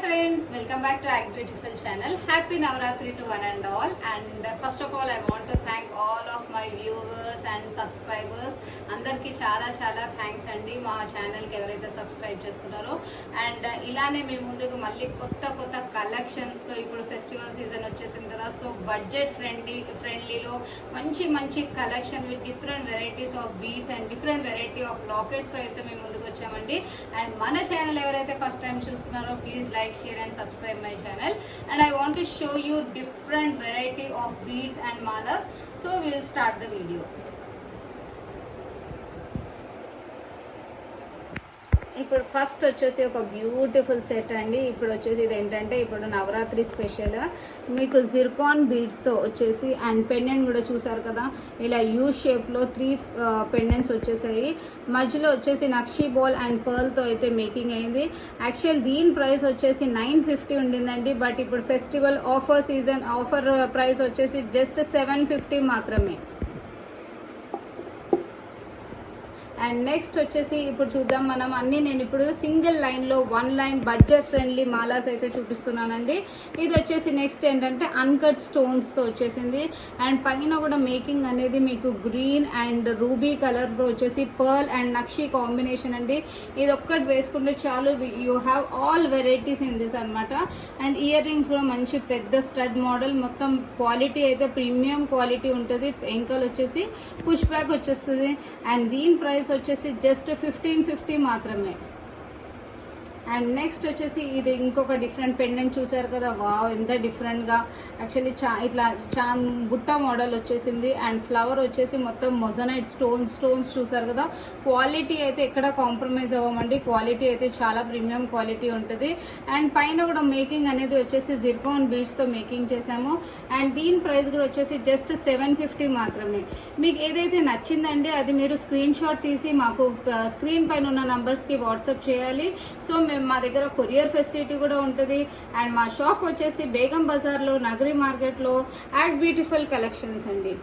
friends, welcome back to Act Beautiful channel. Happy Navratri to one and all. And first of all, I want to thank all of my viewers and subscribers. అందరికి చాలా thanks అండి మా ఛానల్కి ఎవరైతే subscribe చేస్తున్నారో. And ఇలానే మీ ముందుకు మళ్ళీ కొత్త కలెక్షన్స్తో ఇప్పుడు ఫెస్టివల్ సీజన్ వచ్చేసింది కదా. సో బడ్జెట్ ఫ్రెండ్లీలో మంచి collection with different varieties of beads and different variety of లాకెట్స్తో అయితే మేము ముందుకు వచ్చామండి. అండ్ మన ఛానల్ ఎవరైతే ఫస్ట్ టైం చూస్తున్నారో please like, share and subscribe my channel. And I want to show you different variety of beads and malas. So we'll start the video. ఇప్పుడు first వచ్చేసి ఒక బ్యూటిఫుల్ సెట్ అండి. ఇప్పుడు వచ్చేసి ఇది ఏంటంటే ఇప్పుడు నవరాత్రి స్పెషల్ మీకు జిర్కాన్ బీడ్స్తో వచ్చేసి అండ్ పెండెంట్ కూడా చూసారు కదా, ఇలా యూ షేప్లో 3 పెండెంట్స్ వచ్చేసాయి. మధ్యలో వచ్చేసి నక్షీ బాల్ అండ్ పర్ల్తో అయితే మేకింగ్ అయింది. యాక్చువల్ దీని ప్రైస్ వచ్చేసి 950 ఉండిందండి. బట్ ఇప్పుడు festival offer season offer price వచ్చేసి జస్ట్ 750 మాత్రమే. అండ్ నెక్స్ట్ వచ్చేసి ఇప్పుడు చూద్దాం మనం అన్ని. నేను ఇప్పుడు సింగిల్ లైన్లో 1 లైన్ బడ్జెట్ ఫ్రెండ్లీ మాలాస్ అయితే చూపిస్తున్నానండి. ఇది వచ్చేసి నెక్స్ట్ ఏంటంటే అన్కట్ స్టోన్స్తో వచ్చేసింది. అండ్ పైన కూడా మేకింగ్ అనేది మీకు గ్రీన్ అండ్ రూబీ కలర్తో వచ్చేసి పర్ల్ అండ్ నక్షి కాంబినేషన్ అండి. ఇది ఒక్కటి వేసుకుంటే చాలు, you have all varieties in this అనమాట. అండ్ ఇయర్ రింగ్స్ కూడా మంచి పెద్ద స్టడ్ మోడల్, మొత్తం క్వాలిటీ అయితే ప్రీమియం క్వాలిటీ ఉంటుంది. ఎంకల్ వచ్చేసి పుష్ బ్యాక్ వచ్చేస్తుంది. అండ్ దీని ప్రైస్ వచ్చేసి జస్ట్ 1550 మాత్రమే. అండ్ నెక్స్ట్ వచ్చేసి ఇది ఇంకొక డిఫరెంట్ పెండెంట్ చూసారు కదా, వావ్ ఎంత డిఫరెంట్గా. యాక్చువల్లీ ఇట్లా బుట్ట మోడల్ వచ్చేసింది. అండ్ ఫ్లవర్ వచ్చేసి మొత్తం మొజనైట్ స్టోన్స్ చూసారు కదా. క్వాలిటీ అయితే ఎక్కడ కాంప్రమైజ్ అవ్వమండి, క్వాలిటీ అయితే చాలా ప్రీమియం క్వాలిటీ ఉంటుంది. అండ్ పైన కూడా మేకింగ్ అనేది వచ్చేసి జిర్కాన్ బీడ్స్తో మేకింగ్ చేసాము. అండ్ దీని ప్రైస్ కూడా వచ్చేసి జస్ట్ 750 మాత్రమే. మీకు ఏదైతే నచ్చిందండి అది మీరు స్క్రీన్ షాట్ తీసి మాకు స్క్రీన్ పైన ఉన్న నంబర్స్కి వాట్సాప్ చేయాలి. సో మా దగ్గర కొరియర్ ఫెసిలిటీ కూడా ఉంటుంది. అండ్ మా షాప్ వచ్చేసి బేగం బజార్లో నగరి మార్కెట్లో యాక్ట్ బ్యూటిఫుల్ కలెక్షన్స్ అండి.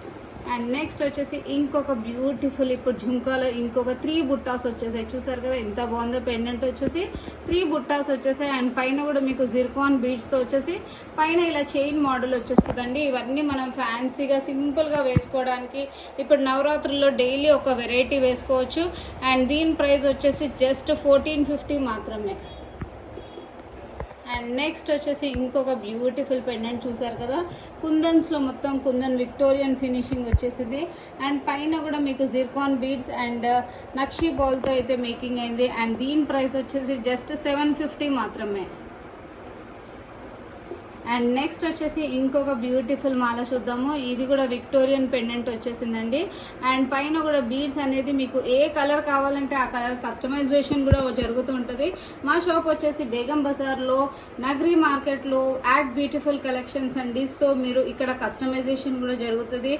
అండ్ నెక్స్ట్ వచ్చేసి ఇంకొక బ్యూటిఫుల్ ఇప్పుడు ఝుంకాలో ఇంకొక 3 బుట్టాస్ వచ్చేసాయి. చూసారు కదా ఎంత బాగుందో. పెండెంట్ వచ్చేసి 3 బుట్టాస్ వచ్చేసాయి. అండ్ పైన కూడా మీకు జిర్కాన్ బీడ్స్తో వచ్చేసి పైన ఇలా చైన్ మోడల్ వచ్చేస్తుందండి. ఇవన్నీ మనం ఫ్యాన్సీగా సింపుల్గా వేసుకోవడానికి ఇప్పుడు నవరాత్రుల్లో డైలీ ఒక వెరైటీ వేసుకోవచ్చు. అండ్ దీని ప్రైస్ వచ్చేసి జస్ట్ 1450 మాత్రమే. అండ్ నెక్స్ట్ వచ్చేసి ఇంకొక బ్యూటిఫుల్ పెండెంట్ చూసారు కదా, కుందన్స్లో మొత్తం కుందన్ విక్టోరియన్ ఫినిషింగ్ వచ్చేసింది. అండ్ పైన కూడా మీకు జిర్కాన్ బీడ్స్ అండ్ నక్షీ బాల్తో అయితే మేకింగ్ అయింది. అండ్ దీని ప్రైస్ వచ్చేసి జస్ట్ 750 మాత్రమే. అండ్ నెక్స్ట్ వచ్చేసి ఇంకొక బ్యూటిఫుల్ మాల చూద్దాము. ఇది కూడా విక్టోరియన్ పెండెంట్ వచ్చేసిందండి. అండ్ పైన కూడా బీడ్స్ అనేది మీకు ఏ కలర్ కావాలంటే ఆ కలర్ కస్టమైజేషన్ కూడా జరుగుతూ ఉంటుంది. మా షాప్ వచ్చేసి బేగం బజార్లో నగరి మార్కెట్లో యాక్ట్ బ్యూటిఫుల్ కలెక్షన్స్ అండి. సో మీరు ఇక్కడ కస్టమైజేషన్ కూడా జరుగుతుంది.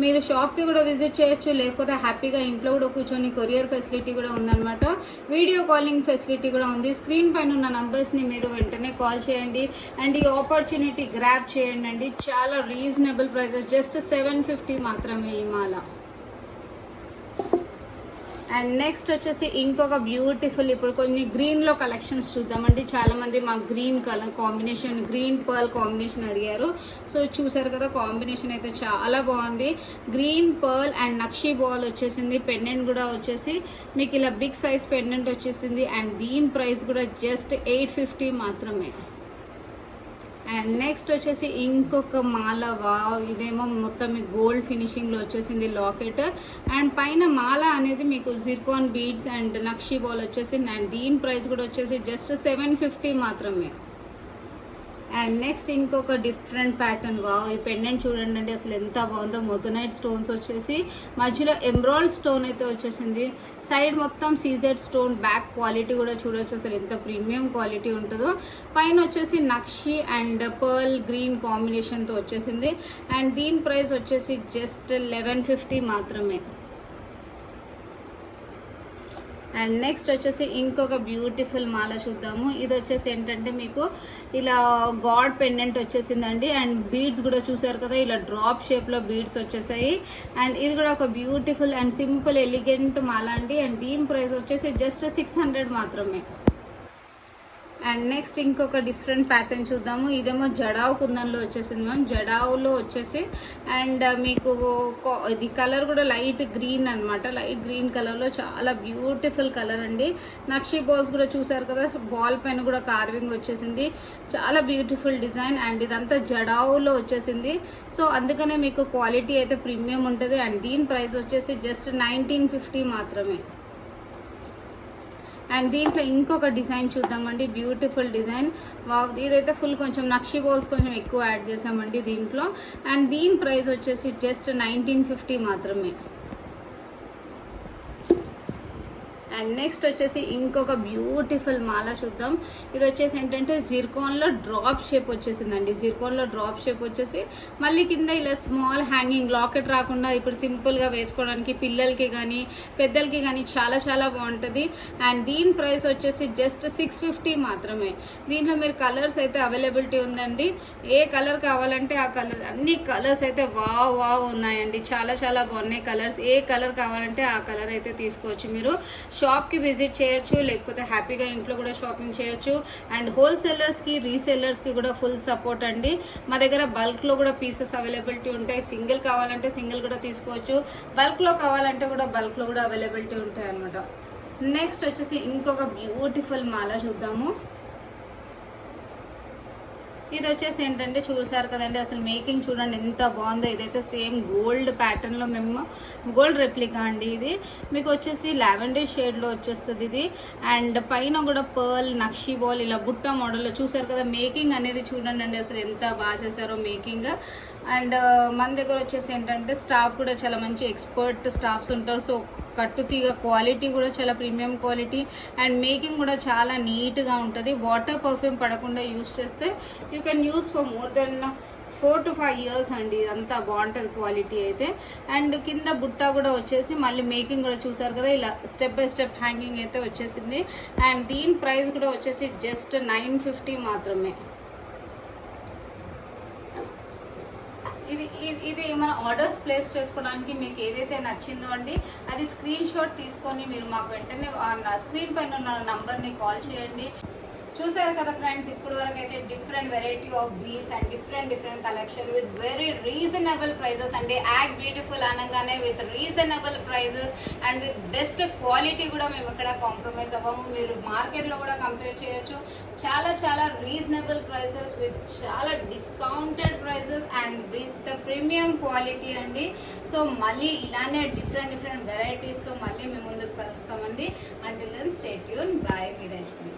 మీరు షాప్కి కూడా విజిట్ చేయొచ్చు, లేకపోతే హ్యాపీగా ఇంట్లో కూడా కూర్చొని కొరియర్ ఫెసిలిటీ కూడా ఉందన్నమాట. వీడియో కాలింగ్ ఫెసిలిటీ కూడా ఉంది. స్క్రీన్ పైన ఉన్న నంబర్స్ని మీరు వెంటనే కాల్ చేయండి. అండ్ ఈ ఆపర్చునిటీ గ్రాబ్ చేయండి అండి. చాలా రీజనబుల్ ప్రైసెస్, జస్ట్ 750 మాత్రమే ఈ మాల. అండ్ నెక్స్ట్ వచ్చేసి ఇంకొక బ్యూటిఫుల్ ఇప్పుడు కొన్ని గ్రీన్లో కలెక్షన్స్ చూద్దామండి. చాలామంది మా green colour combination, green pearl combination అడిగారు. సో చూసారు కదా, కాంబినేషన్ అయితే చాలా బాగుంది. Green pearl and nakshi ball వచ్చేసింది. పెండెంట్ కూడా వచ్చేసి మీకు ఇలా బిగ్ సైజ్ పెండెంట్ వచ్చేసింది. అండ్ దీని ప్రైస్ కూడా జస్ట్ 850 మాత్రమే. అండ్ నెక్స్ట్ వచ్చేసి ఇంకొక మాల, వావ్ ఇదేమో మొత్తం మీకు గోల్డ్ ఫినిషింగ్లో వచ్చేసింది లాకెట్. అండ్ పైన మాల అనేది మీకు Zircon beads and nakshi ball వచ్చేసింది. అండ్ దీని ప్రైస్ కూడా వచ్చేసి జస్ట్ 750 మాత్రమే. అండ్ నెక్స్ట్ ఇంకొక డిఫరెంట్ ప్యాటర్న్, వావ్ ఈ పెండెంట్ చూడండి అండి అసలు ఎంత బాగుందో. మొజనైట్ స్టోన్స్ వచ్చేసి మధ్యలో ఎమరాల్డ్ స్టోన్ అయితే వచ్చేసింది. సైడ్ మొత్తం సీజెడ్ స్టోన్, బ్యాక్ క్వాలిటీ కూడా చూడొచ్చు అసలు ఎంత ప్రీమియం క్వాలిటీ ఉంటుందో. పైన వచ్చేసి నక్షి అండ్ పర్ల్ గ్రీన్ కాంబినేషన్తో వచ్చేసింది. అండ్ దీని ప్రైస్ వచ్చేసి జస్ట్ 1150 మాత్రమే. అండ్ నెక్స్ట్ వచ్చేసి ఇంకొక బ్యూటిఫుల్ మాల చూద్దాము. ఇది వచ్చేసి ఏంటంటే మీకు ఇలా గాడ్ పెండెంట్ వచ్చేసిందండి. అండ్ బీడ్స్ కూడా చూసారు కదా, ఇలా డ్రాప్ షేప్లో బీడ్స్ వచ్చేసాయి. అండ్ ఇది కూడా ఒక బ్యూటిఫుల్ అండ్ సింపుల్ ఎలిగెంట్ మాల అండి. అండ్ దీని ప్రైస్ వచ్చేసి జస్ట్ 600 మాత్రమే. అండ్ నెక్స్ట్ ఇంకొక డిఫరెంట్ ప్యాటర్న్ చూద్దాము. ఇదేమో జడావు కుందన్లో వచ్చేసింది మ్యామ్. జడావులో వచ్చేసి అండ్ మీకు ఇది కలర్ కూడా లైట్ గ్రీన్ అనమాట. లైట్ గ్రీన్ కలర్లో చాలా బ్యూటిఫుల్ కలర్ అండి. నక్షి బాల్స్ కూడా చూసారు కదా, బాల్ పైన కూడా కార్వింగ్ వచ్చేసింది. చాలా బ్యూటిఫుల్ డిజైన్ అండ్ ఇదంతా జడావులో వచ్చేసింది. సో అందుకనే మీకు క్వాలిటీ అయితే ప్రీమియం ఉంటుంది. అండ్ దీని ప్రైస్ వచ్చేసి జస్ట్ 1950 మాత్రమే. అండ్ దీంట్లో ఇంకొక డిజైన్ చూద్దామండి. Beautiful design. ఇదైతే ఫుల్ కొంచెం నక్షి బాల్స్ కొంచెం ఎక్కువ యాడ్ చేసామండి దీంట్లో. అండ్ దీని ప్రైస్ వచ్చేసి జస్ట్ 1950 మాత్రమే. అండ్ నెక్స్ట్ వచ్చేసి ఇంకొక బ్యూటిఫుల్ మాల చూద్దాం. ఇది వచ్చేసి ఏంటంటే జిర్కోన్లో డ్రాప్ షేప్ వచ్చేసిందండి. జిర్కోన్లో డ్రాప్ షేప్ వచ్చేసి మళ్ళీ కింద ఇలా స్మాల్ హ్యాంగింగ్ లాకెట్ రాకుండా ఇప్పుడు సింపుల్గా వేసుకోవడానికి పిల్లలకి కానీ పెద్దలకి కానీ చాలా చాలా బాగుంటుంది. అండ్ దీని ప్రైస్ వచ్చేసి జస్ట్ 650 మాత్రమే. దీంట్లో మీరు కలర్స్ అయితే అవైలబిలిటీ ఉందండి. ఏ కలర్ కావాలంటే ఆ కలర్, అన్ని కలర్స్ అయితే వావ్ ఉన్నాయండి. చాలా చాలా బాగున్నాయి కలర్స్. ఏ కలర్ కావాలంటే ఆ కలర్ అయితే తీసుకోవచ్చు. మీరు షాప్కి విజిట్ చేయొచ్చు, లేకపోతే హ్యాపీగా ఇంట్లో కూడా షాపింగ్ చేయొచ్చు. అండ్ హోల్సేలర్స్కి రీసేలర్స్కి కూడా ఫుల్ సపోర్ట్ అండి. మా దగ్గర బల్క్లో కూడా పీసెస్ అవైలబిలిటీ ఉంటాయి. సింగిల్ కావాలంటే సింగిల్ కూడా తీసుకోవచ్చు, బల్క్లో కావాలంటే కూడా బల్క్లో కూడా అవైలబిలిటీ ఉంటాయి అన్నమాట. నెక్స్ట్ వచ్చేసి ఇంకొక బ్యూటిఫుల్ మాల చూద్దాము. ఇది వచ్చేసి ఏంటంటే చూసారు కదండి, అసలు మేకింగ్ చూడండి ఎంత బాగుందో. ఇదైతే సేమ్ గోల్డ్ ప్యాటర్న్లో మేము గోల్డ్ రెప్లికా అండి. ఇది మీకు వచ్చేసి లావెండర్ షేడ్లో వచ్చేస్తుంది ఇది. అండ్ పైన కూడా పర్ల్ నక్షి బాల్ ఇలా బుట్ట మోడల్లో చూసారు కదా. మేకింగ్ అనేది చూడండి అండి అసలు ఎంత బాగా చేశారో మేకింగ్. అండ్ మన దగ్గర వచ్చేసి ఏంటంటే స్టాఫ్ కూడా చాలా మంచి ఎక్స్పర్ట్ స్టాఫ్స్ ఉంటారు. సో కట్టుతీగ క్వాలిటీ కూడా చాలా ప్రీమియం క్వాలిటీ అండ్ మేకింగ్ కూడా చాలా నీట్గా ఉంటుంది. వాటర్ పర్ఫ్యూమ్ పడకుండా యూస్ చేస్తే you can use for more than 4 to 5 years అండి. అంతా బాగుంటుంది క్వాలిటీ అయితే. అండ్ కింద బుట్ట కూడా వచ్చేసి మళ్ళీ మేకింగ్ కూడా చూసారు కదా, ఇలా స్టెప్ బై స్టెప్ హ్యాంగింగ్ అయితే వచ్చేసింది. అండ్ దీని ప్రైస్ కూడా వచ్చేసి జస్ట్ 950 మాత్రమే. ఇది మన ఆర్డర్స్ ప్లేస్ చేసుకోవడానికి మీకు ఏదైతే నచ్చిందో అండి అది స్క్రీన్ షాట్ తీసుకొని మీరు మాకు వెంటనే స్క్రీన్ పైన ఉన్న నంబర్ని కాల్ చేయండి. చూసారు కదా ఫ్రెండ్స్, ఇప్పుడు వరకు అయితే different variety of beads and different collection with very reasonable prices అండి. యాక్ట్ బ్యూటిఫుల్ అనగానే with reasonable prices and with best quality కూడా మేము ఇక్కడ కాంప్రమైజ్ అవ్వము. మీరు మార్కెట్లో కూడా కంపేర్ చేయొచ్చు. చాలా చాలా రీజనబుల్ ప్రైజెస్ విత్ చాలా discounted prices and with premium quality అండి. సో మళ్ళీ ఇలానే డిఫరెంట్ వెరైటీస్తో మళ్ళీ మేము ముందుకు కలుస్తామండి. Until then stay tuned. Bye మీ రజని.